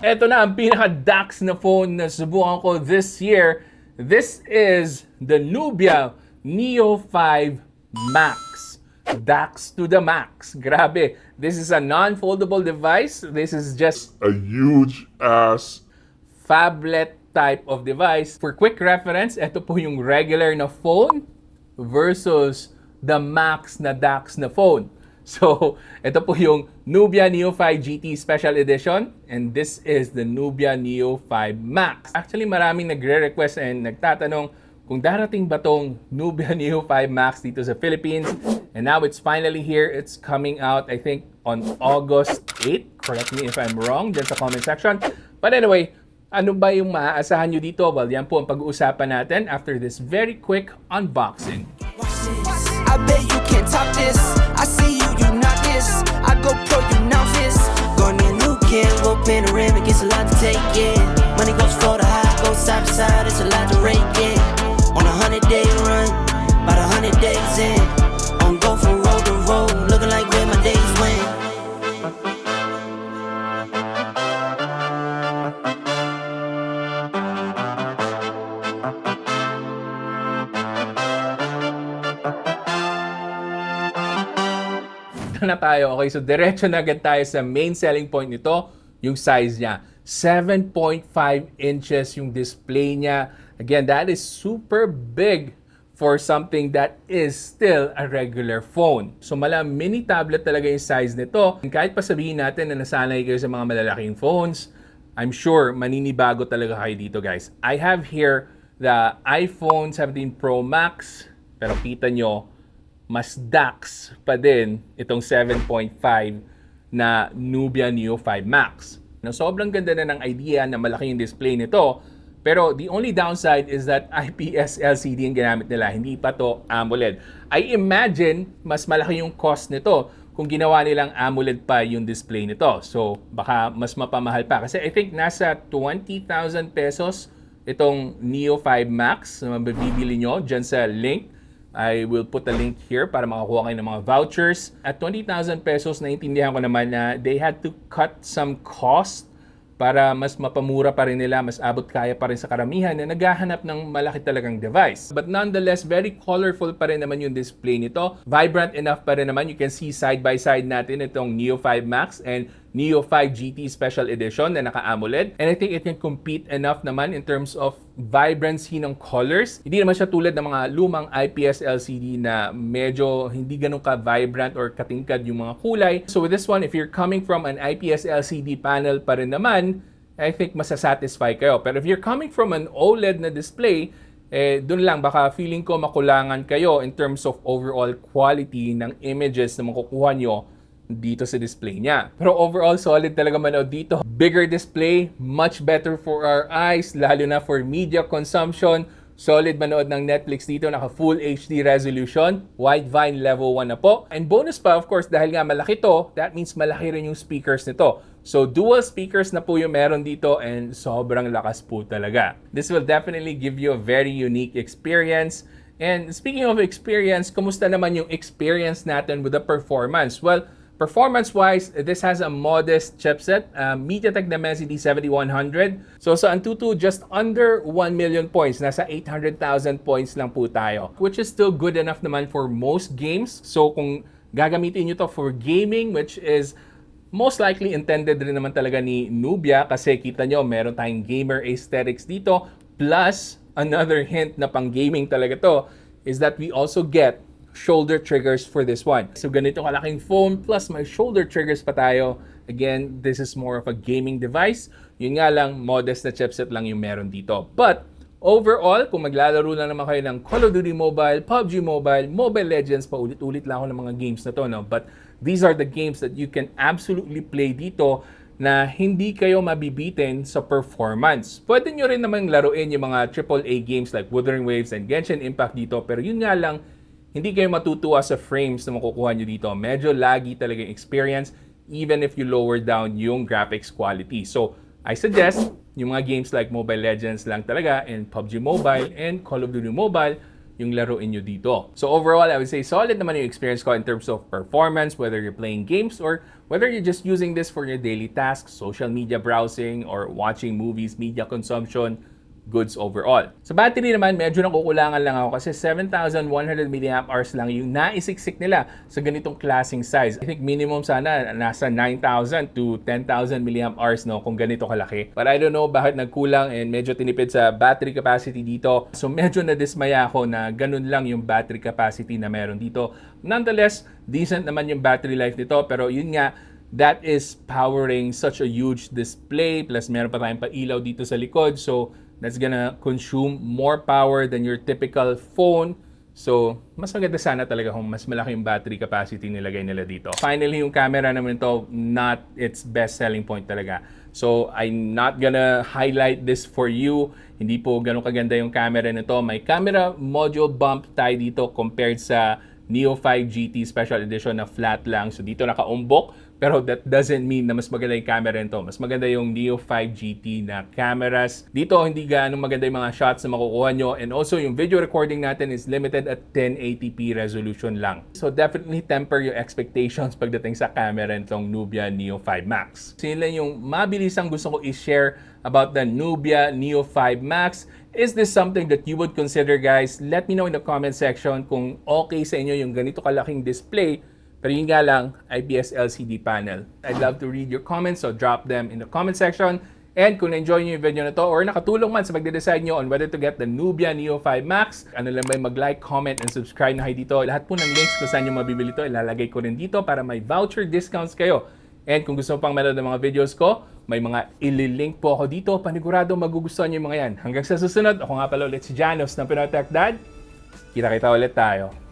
Ito na ang pinaka-dax na phone na subukan ko this year. This is the Nubia Neo 5 Max. Dax to the max. Grabe. This is a non-foldable device. This is just A huge ass phablet type of device. For quick reference, ito po yung regular na phone versus the max na DAX na phone. So, ito po yung Nubia Neo 5 GT Special Edition and this is the Nubia Neo 5 Max. Actually, maraming nagre-request and nagtatanong kung darating ba tong Nubia Neo 5 Max dito sa Philippines. And now it's finally here. It's coming out, I think, on August 8. Correct me if I'm wrong dyan sa comment section. But anyway, ano ba yung maaasahan nyo dito? Well, yan po ang pag-uusapan natin after this very quick unboxing. I bet you can't top this. I see you, you not this. I go pro, you not this. Going in new kid, go panoramic, it's a lot to take in. Money goes flow to high, goes side to side, it's a lot to rake in. On a 100-day run, about 100 days in. On go from road to road, looking like where my days went. Na tayo. Okay, so diretso na agad tayo sa main selling point nito, yung size niya. 7.5 inches yung display niya. Again, that is super big for something that is still a regular phone. So mini tablet talaga yung size nito. And kahit pa sabihin natin na nasanay kayo sa mga malalaking phones, I'm sure maninibago talaga kayo dito, guys. I have here the iPhone 17 Pro Max, pero kita nyo, mas DAX pa din itong 7.5 na Nubia Neo 5 Max. Na sobrang ganda na ng idea na malaki yung display nito, pero the only downside is that IPS LCD yung ginamit nila, hindi pa to AMOLED. I imagine mas malaki yung cost nito kung ginawa nilang AMOLED pa yung display nito. So baka mas mapamahal pa. Kasi I think nasa 20,000 pesos itong Neo 5 Max na mabibili nyo dyan sa link. I will put a link here para makakuha kayo ng mga vouchers. At 20,000 pesos, naintindihan ko naman na they had to cut some cost para mas mapamura pa rin nila, mas abot kaya pa rin sa karamihan na naghahanap ng malaki talagang device. But nonetheless, very colorful pa rin naman yung display nito. Vibrant enough pa rin naman. You can see side by side natin itong Neo 5 Max and Neo 5 GT Special Edition na naka-AMOLED. And I think it can compete enough naman in terms of vibrancy ng colors. Hindi naman siya tulad ng mga lumang IPS LCD na medyo hindi ganun ka-vibrant or katingkad yung mga kulay. So with this one, if you're coming from an IPS LCD panel pa rin naman, I think masasatisfy kayo. Pero if you're coming from an OLED na display, dun lang baka feeling ko makulangan kayo in terms of overall quality ng images na makukuha nyo dito sa display niya. Pero overall, solid talaga manood dito. Bigger display, much better for our eyes, lalo na for media consumption. Solid manood ng Netflix dito, naka full HD resolution, Widevine level 1 na po. And bonus pa, of course, dahil nga malaki to, that means malaki rin yung speakers nito. So dual speakers na po yung meron dito and sobrang lakas po talaga. This will definitely give you a very unique experience. And speaking of experience, kumusta naman yung experience natin with the performance? Well, performance-wise, this has a modest chipset, MediaTek Dimensity 7100. So sa Antutu, just under 1 million points. Nasa 800,000 points lang po tayo. Which is still good enough naman for most games. So kung gagamitin nyo to for gaming, which is most likely intended rin naman talaga ni Nubia kasi kita nyo, meron tayong gamer aesthetics dito. Plus, another hint na pang gaming talaga to is that we also get shoulder triggers for this one. So ganito kalaking phone plus may shoulder triggers pa tayo. Again, this is more of a gaming device. Yun nga lang, modest na chipset lang yung meron dito. But overall, kung maglalaro na naman kayo ng Call of Duty Mobile, PUBG Mobile, Mobile Legends, paulit-ulit lang ako ng mga games na to, no? But these are the games that you can absolutely play dito na hindi kayo mabibitin sa performance. Pwede nyo rin namang laruin yung mga AAA games like Wuthering Waves and Genshin Impact dito, pero yun nga lang, hindi kayo matutuwa sa frames na makukuha nyo dito. Medyo laggy talaga yung experience even if you lower down yung graphics quality. So, I suggest yung mga games like Mobile Legends lang talaga and PUBG Mobile and Call of Duty Mobile, yung laruin nyo dito. So overall, I would say solid naman yung experience ko in terms of performance, whether you're playing games or whether you're just using this for your daily tasks, social media browsing, or watching movies, media consumption, goods overall. Sa battery naman, medyo nakukulangan lang ako kasi 7,100 mAh lang yung naisiksik nila sa ganitong klaseng size. I think minimum sana nasa 9,000 to 10,000 mAh no, kung ganito kalaki. But I don't know bakit nagkulang and medyo tinipid sa battery capacity dito. So medyo nadismaya ako na ganun lang yung battery capacity na meron dito. Nonetheless, decent naman yung battery life nito, pero yun nga, that is powering such a huge display plus meron pa tayong pailaw dito sa likod. So that's gonna consume more power than your typical phone. So, mas maganda sana talaga kung mas malaki yung battery capacity nilagay nila dito. Finally, yung camera naman ito, not its best selling point talaga. So, I'm not gonna highlight this for you. Hindi po ganun kaganda yung camera nito. May camera module bump tayo dito compared sa Neo 5 GT Special Edition na flat lang. So, dito nakaumbok. Pero that doesn't mean na mas maganda yung camera nito. Mas maganda yung Neo 5 GT na cameras. Dito, hindi gaano maganda yung mga shots na makukuha nyo. And also, yung video recording natin is limited at 1080p resolution lang. So, definitely temper your expectations pagdating sa camera nitong Nubia Neo 5 Max. So, yun lang yung mabilisang gusto ko i-share about the Nubia Neo 5 Max. Is this something that you would consider, guys? Let me know in the comment section kung okay sa inyo yung ganito kalaking display. Pero yun nga lang, IPS LCD panel. I'd love to read your comments, so drop them in the comment section. And kung na-enjoy nyo yung video na to or nakatulong man sa magde-decide nyo on whether to get the Nubia Neo 5 Max, ano lang ba yung mag-like, comment, and subscribe na kayo dito. Lahat po ng links kung saan nyo mabibili to, ilalagay ko rin dito para may voucher discounts kayo. And kung gusto mo pang manood ng mga videos ko, may mga ililink po ako dito. Panigurado magugustuhan nyo yung mga yan. Hanggang sa susunod, ako nga pala ulit si Janos ng Pinoy Techdad. Kita-kita ulit tayo.